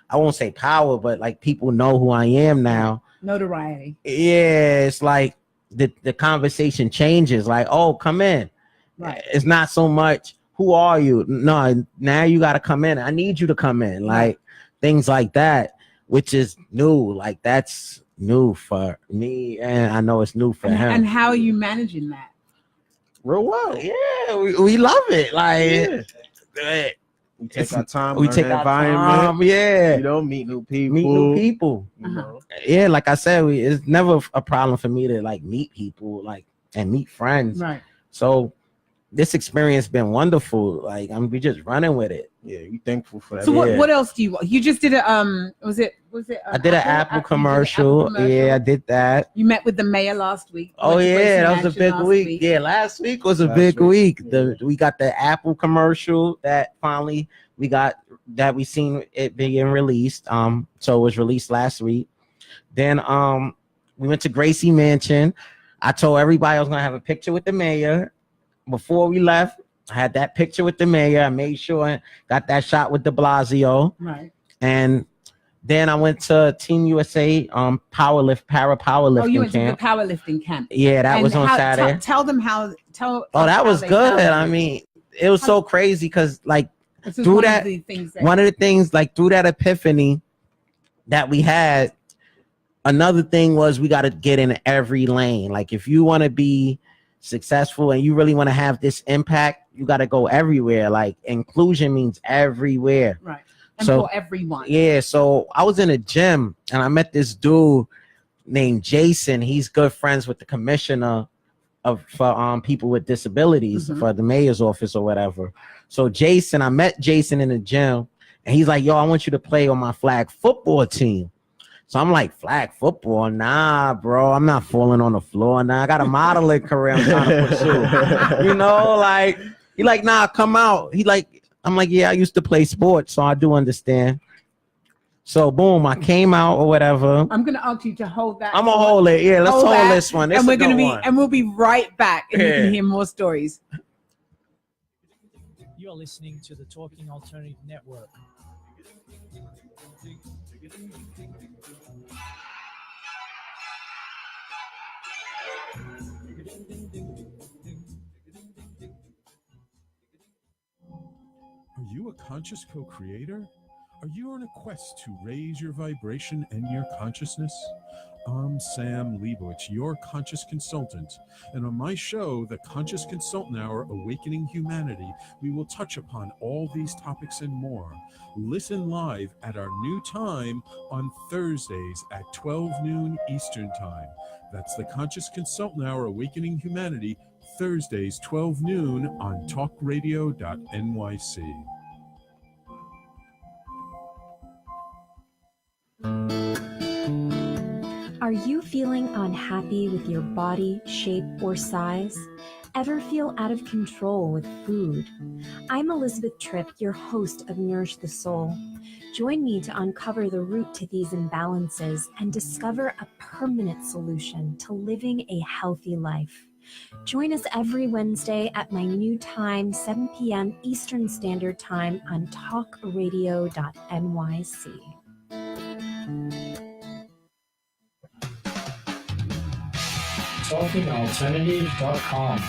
I won't say power, but like people know who I am now. Notoriety. Yeah, it's like the conversation changes. Like, oh, come in. Right. It's not so much who are you? No, now you got to come in. I need you to come in. Like things like that, which is new. Like that's new for me, and I know it's new for him. And how are you managing that? Real well. Yeah, we love it. Like we take our time. We take our environment. Time. Yeah, you know, meet new people. You know? Yeah, like I said, it's never a problem for me to like meet people, like and meet friends. Right. So this experience been wonderful. Like we just running with it. Yeah, we thankful for that. So what else do you want? You just did a was it I did an Apple commercial. Yeah, I did that. You met with the mayor last week. Oh yeah, that was a big week. Yeah, last week was a big week. We got the Apple commercial that finally we seen it being released. So it was released last week. Then we went to Gracie Mansion. I told everybody I was gonna have a picture with the mayor. Before we left, I had that picture with the mayor. I made sure I got that shot with de Blasio. Right. And then I went to Team USA para powerlifting. Oh, you went camp. to the powerlifting camp. Yeah, that was on Saturday. Tell them how. That was good. I mean, it was so crazy because like through that, one of the things like through that epiphany that we had, another thing was we got to get in every lane. Like if you want to be successful and you really want to have this impact, you got to go everywhere. Like inclusion means everywhere. Right. And for everyone. Yeah. So I was in a gym and I met this dude named Jason. He's good friends with the commissioner for people with disabilities for the mayor's office or whatever. So I met Jason in the gym and he's like, yo, I want you to play on my flag football team. So I'm like, flag football? Nah, bro, I'm not falling on the floor. Nah, I got a modeling career I'm trying to pursue. You know, like, he like, nah, come out. I'm like, yeah, I used to play sports, so I do understand. So boom, I came out or whatever. I'm gonna ask you to hold that. I'm gonna hold it. Yeah, let's hold this one. And we'll be right back and you can hear more stories. You are listening to the Talking Alternative Network. Are you a conscious co-creator? Are you on a quest to raise your vibration and your consciousness? I'm Sam Leibowitz, your conscious consultant, and on my show, The Conscious Consultant Hour, Awakening Humanity, we will touch upon all these topics and more. Listen live at our new time on Thursdays at 12 noon Eastern Time. That's The Conscious Consultant Hour, Awakening Humanity, Thursdays 12 noon on talkradio.nyc. Are you feeling unhappy with your body, shape, or size? Ever feel out of control with food? I'm Elizabeth Tripp, your host of Nourish the Soul. Join me to uncover the root to these imbalances and discover a permanent solution to living a healthy life. Join us every Wednesday at my new time, 7 p.m. Eastern Standard Time on talkradio.nyc. TalkingAlternative.com.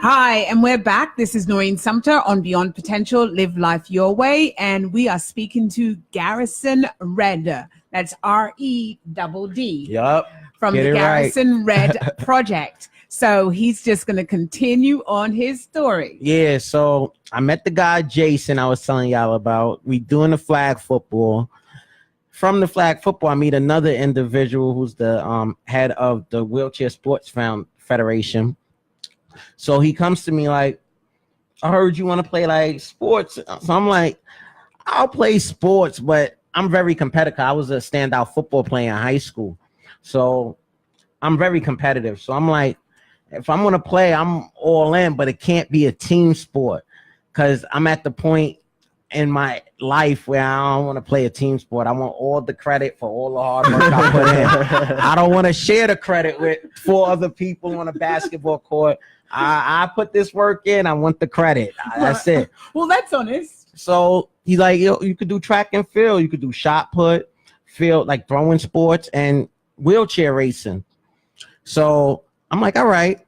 Hi, and we're back. This is Noreen Sumter on Beyond Potential, Live Life Your Way, and we are speaking to Garrison Redd. That's R-E-D-D. Yup. From the Garrison Redd Project. So he's just going to continue on his story. Yeah, so I met the guy Jason I was telling y'all about. We doing the flag football. From the flag football, I meet another individual who's the head of the Wheelchair Sports Federation. So he comes to me like, I heard you want to play like sports. So I'm like, I'll play sports, but I'm very competitive. I was a standout football player in high school. So I'm very competitive. So I'm like, if I'm going to play, I'm all in, but it can't be a team sport because I'm at the point in my life where I don't want to play a team sport. I want all the credit for all the hard work I put in. I don't want to share the credit with 4 other people on a basketball court. I put this work in. I want the credit. That's it. Well, that's honest. So he's like, yo, you could do track and field. You could do shot put, field, like throwing sports and wheelchair racing. So I'm like, all right.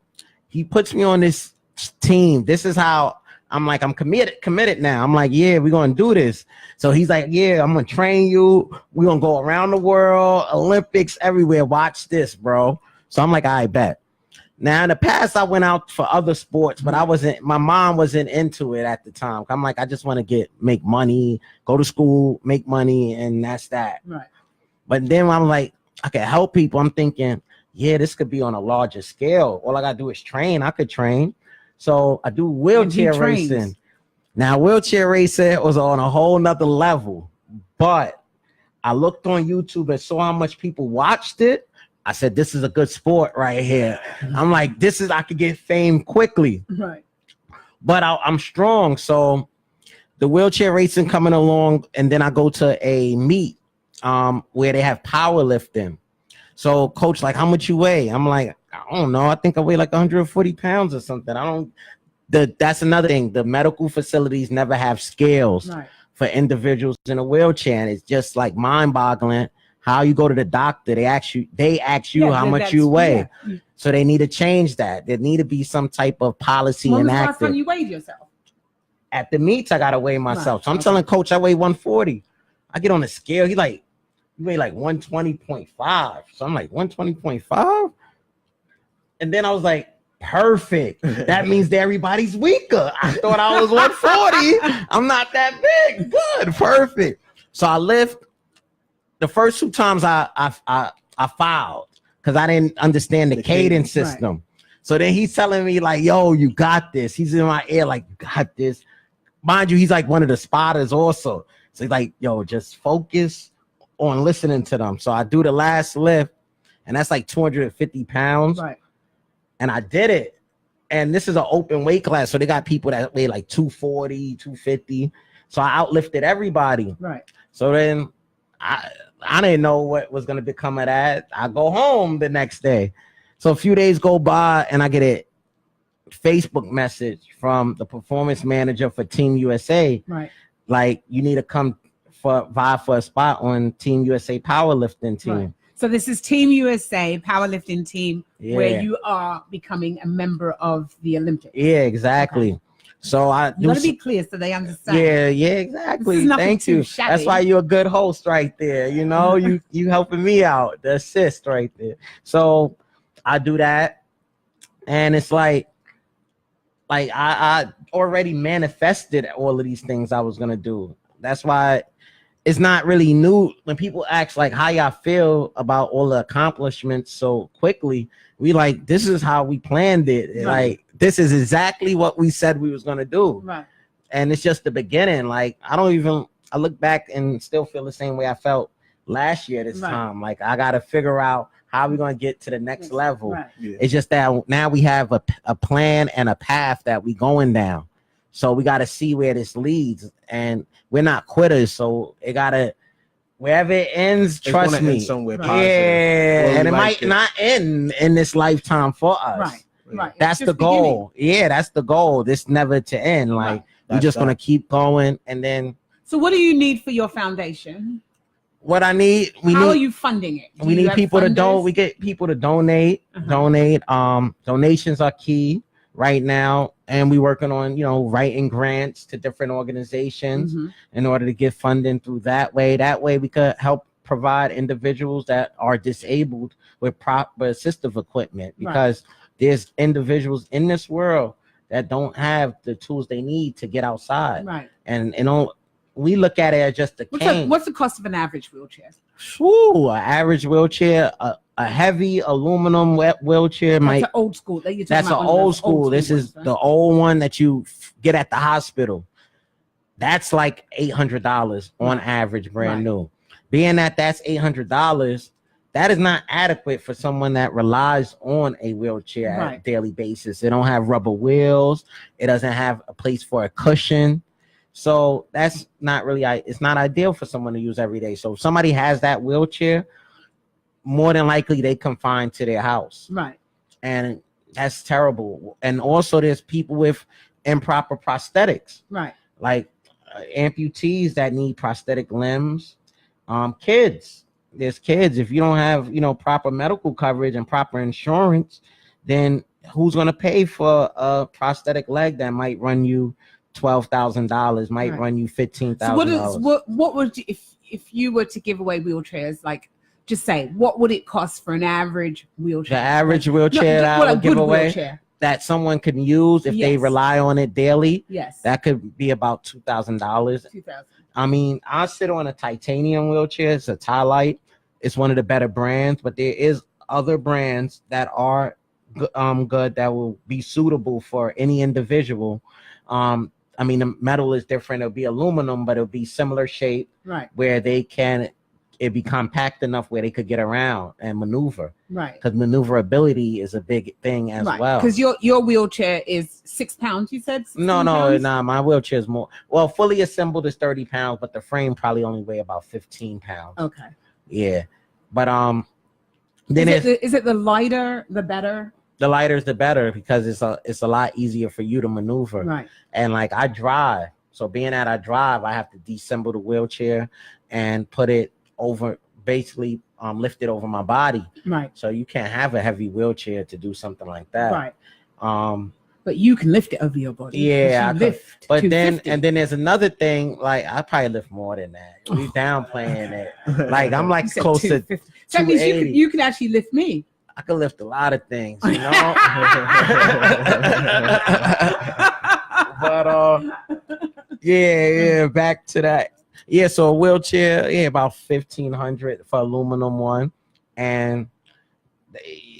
He puts me on this team. This is how I'm like, I'm committed now. I'm like, yeah, we're going to do this. So he's like, yeah, I'm going to train you. We're going to go around the world, Olympics, everywhere. Watch this, bro. So I'm like, I bet. Now, in the past, I went out for other sports, but my mom wasn't into it at the time. I'm like, I just want to make money, go to school, make money, and that's that. Right. But then I'm like, I can help people. I'm thinking, yeah, this could be on a larger scale. All I got to do is train. I could train. So I do wheelchair racing. Now, wheelchair racing was on a whole nother level, but I looked on YouTube and saw how much people watched it. I said, this is a good sport right here. I'm like, I could get fame quickly. Right. But I'm strong. So the wheelchair racing coming along, and then I go to a meet where they have powerlifting. So coach, like, how much you weigh? I'm like, I don't know. I think I weigh like 140 pounds or something. That's another thing. The medical facilities never have scales for individuals in a wheelchair. And it's just like mind boggling how you go to the doctor. They ask you how much you weigh. Yeah. So they need to change that. There need to be some type of policy enacted. When was the last time you weighed yourself? At the meets, I got to weigh myself. So I'm telling coach I weigh 140. I get on the scale. He like, you weigh like 120.5. So I'm like, 120.5? And then I was like, perfect. That means that everybody's weaker. I thought I was 140. I'm not that big. Good. Perfect. So I lift. The first 2 times I fouled because I didn't understand the cadence system. Right. So then he's telling me like, yo, you got this. He's in my ear like, you got this. Mind you, he's like one of the spotters also. So he's like, yo, just focus on listening to them. So I do the last lift, and that's like 250 pounds. Right. And I did it. And this is an open weight class. So they got people that weigh like 240, 250. So I outlifted everybody. Right. So then I didn't know what was going to become of that. I go home the next day. So a few days go by, and I get a Facebook message from the performance manager for Team USA. Right. Like, you need to come vie for a spot on Team USA powerlifting team. Right. So this is Team USA powerlifting team where you are becoming a member of the Olympics. Yeah, exactly. Okay. So you want to be clear so they understand. Yeah, exactly. Thank you. Shabby. That's why you're a good host right there. You know, you helping me out, the assist right there. So I do that, and it's like I already manifested all of these things I was gonna do. That's why it's not really new when people ask like how y'all feel about all the accomplishments so quickly. We like, this is how we planned it. Right. Like, this is exactly what we said we was gonna do. Right. And it's just the beginning. Like, I look back and still feel the same way I felt last year this time. Like, I gotta figure out how we're gonna get to the next level. Right. Yeah. It's just that now we have a plan and a path that we going down. So we got to see where this leads, and we're not quitters. So it gotta, wherever it ends, trust me. Somewhere positive. Yeah, and it might not end in this lifetime for us. Right. That's the goal. Yeah, that's the goal. This never to end. Like, we're just gonna keep going, and then. So what do you need for your foundation? What I need, how are you funding it? We need people to donate. We get people to donate. Donate. Donations are key right now, and we working on writing grants to different organizations in order to get funding through that way. That way we could help provide individuals that are disabled with proper assistive equipment, because there's individuals in this world that don't have the tools they need to get outside. Right. And we look at it as just a cane. What's the cost of an average wheelchair? An average wheelchair, a heavy aluminum wheelchair might. That's an old school. That's an old school. This is the old one that you get at the hospital. That's like $800 on average, brand new. Being that that's $800, that is not adequate for someone that relies on a wheelchair on a daily basis. It don't have rubber wheels. It doesn't have a place for a cushion. So that's not really, it's not ideal for someone to use every day. So if somebody has that wheelchair, more than likely they confine to their house. Right. And that's terrible. And also there's people with improper prosthetics. Right. Like amputees that need prosthetic limbs. Kids. There's kids. If you don't have, proper medical coverage and proper insurance, then who's going to pay for a prosthetic leg that might run you $12,000, might run you $15,000? So what would you, if you were to give away wheelchairs, like just say, what would it cost for an average wheelchair? The average wheelchair that I would give away that someone can use if they rely on it daily. Yes. That could be about $2,000. $2,000. I mean, I sit on a titanium wheelchair. It's a Tylite. It's one of the better brands, but there is other brands that are good that will be suitable for any individual. I mean, the metal is different. It'll be aluminum, but it'll be similar shape, right? Where it be compact enough where they could get around and maneuver, right? Because maneuverability is a big thing as well. Because your wheelchair is 6 pounds, you said? No, my wheelchair is more. Well, fully assembled is 30 pounds, but the frame probably only weigh about 15 pounds. Okay. Yeah, but then is it the lighter the better? The lighter is the better because it's a lot easier for you to maneuver. Right. And like I drive, so being that I drive, I have to disassemble the wheelchair and put it over, basically lift it over my body. Right. So you can't have a heavy wheelchair to do something like that. Right. But you can lift it over your body. Yeah, lift. But then there's another thing. Like I probably lift more than that. We downplaying it. Like I'm like close to 250. So that means you can actually lift me. I can lift a lot of things, But back to that. Yeah, so a wheelchair, about $1,500 for aluminum one. And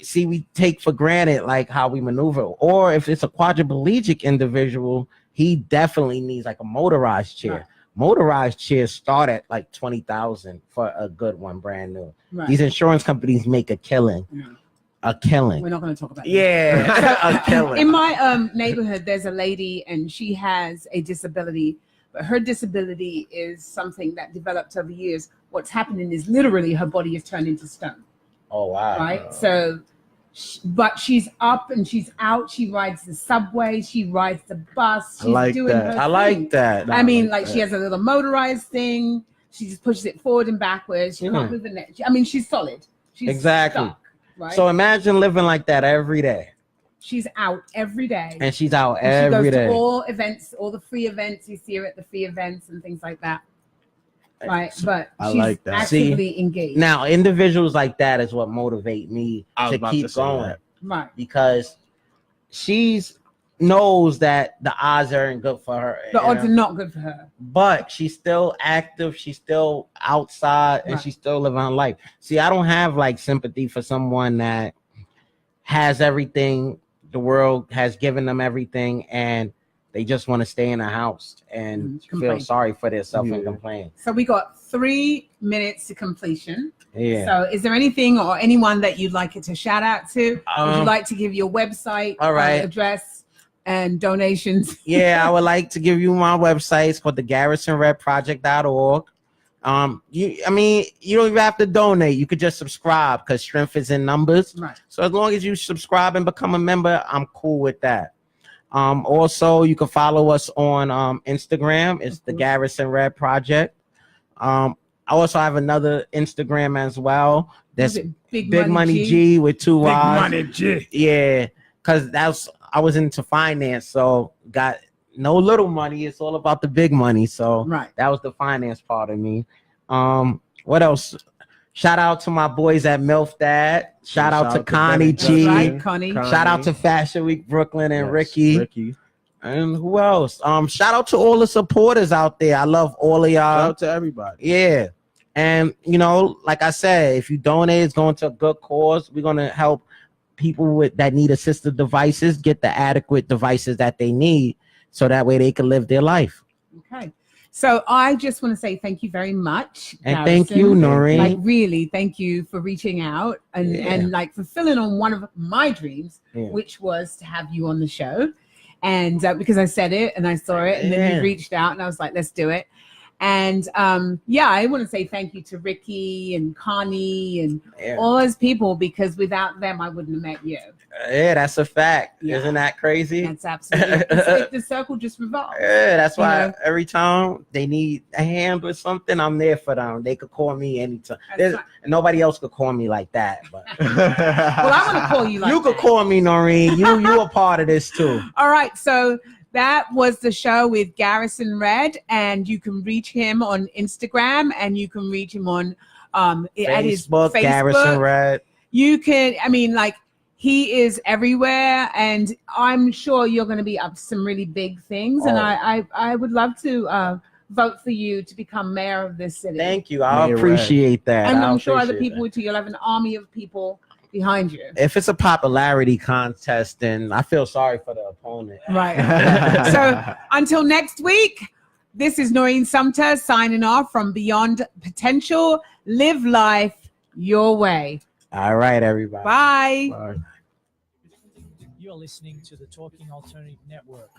see, we take for granted like how we maneuver. Or if it's a quadriplegic individual, he definitely needs like a motorized chair. Right. Motorized chairs start at like $20,000 for a good one, brand new. Right. These insurance companies make a killing. Mm. A killing. We're not going to talk about that. Yeah, a killing. In my neighborhood, there's a lady and she has a disability, but her disability is something that developed over years. What's happening is literally her body is turned into stone. Oh, wow. Right? So, but she's up and she's out. She rides the subway. She rides the bus. She's doing her thing. I like that. I mean, like she has a little motorized thing. She just pushes it forward and backwards. She can't move the neck. I mean, she's solid. She's exactly. stuck. Right? So imagine living like that every day. She's out every day. And she's out every day. She goes to all events, all the free events. You see her at the free events and things like that. Right. But she's like that. Actively engaged. Now, individuals like that is what motivate me to keep going. Right. Because knows that the odds aren't good for her. The odds are not good for her. But she's still active. She's still outside and she's still living her life. See, I don't have like sympathy for someone that has everything. The world has given them everything and they just want to stay in a house and feel sorry for themselves and complain. So we got 3 minutes to completion. Yeah. So is there anything or anyone that you'd like it to shout out to? Would you like to give your website, address, and donations? Yeah, I would like to give you my website. It's called thegarrisonreddproject.org. You don't even have to donate. You could just subscribe because strength is in numbers. Right. So as long as you subscribe and become a member, I'm cool with that. Also, you can follow us on Instagram. It's the Garrison Red Project. I also have another Instagram as well. That's Big Money G with 2 Y's. Big Money G. Yeah, because I was into finance, so got no little money. It's all about the big money. So that was the finance part of me. What else? Shout out to my boys at MILF Dad. Shout out to Connie That's G. right, Connie. Shout out to Fashion Week Brooklyn and Ricky. And who else? Shout out to all the supporters out there. I love all of y'all. Shout out to everybody. Yeah. And like I said, if you donate, it's going to a good cause. We're gonna help people that need assistive devices get the adequate devices that they need, so that way they can live their life. Okay. So I just want to say thank you very much. And Garrison. thank you, Noreen. Like really, thank you for reaching out and like fulfilling on one of my dreams, which was to have you on the show. And because I said it and I saw it, and then you reached out and I was like, let's do it. And I want to say thank you to Ricky and Connie and all those people, because without them, I wouldn't have met you. Yeah, that's a fact. Isn't that crazy? That's absolutely. It's the circle just revolves. Yeah, that's why every time they need a hand or something, I'm there for them. They could call me anytime. Nobody else could call me like that. But well, I want to call you like you could call me, Noreen. You a part of this too. All right, so that was the show with Garrison Red, and you can reach him on Instagram, and you can reach him on at his Facebook. Garrison Red. You can, he is everywhere, and I'm sure you're going to be up to some really big things. And I would love to vote for you to become mayor of this city. Thank you. I appreciate that. And I'm sure other people would too. You'll have an army of people behind you. If it's a popularity contest, then I feel sorry for the opponent. Right. So until next week, this is Noreen Sumter signing off from Beyond Potential. Live life your way. All right, everybody. Bye. Bye. You're listening to the Talking Alternative Network.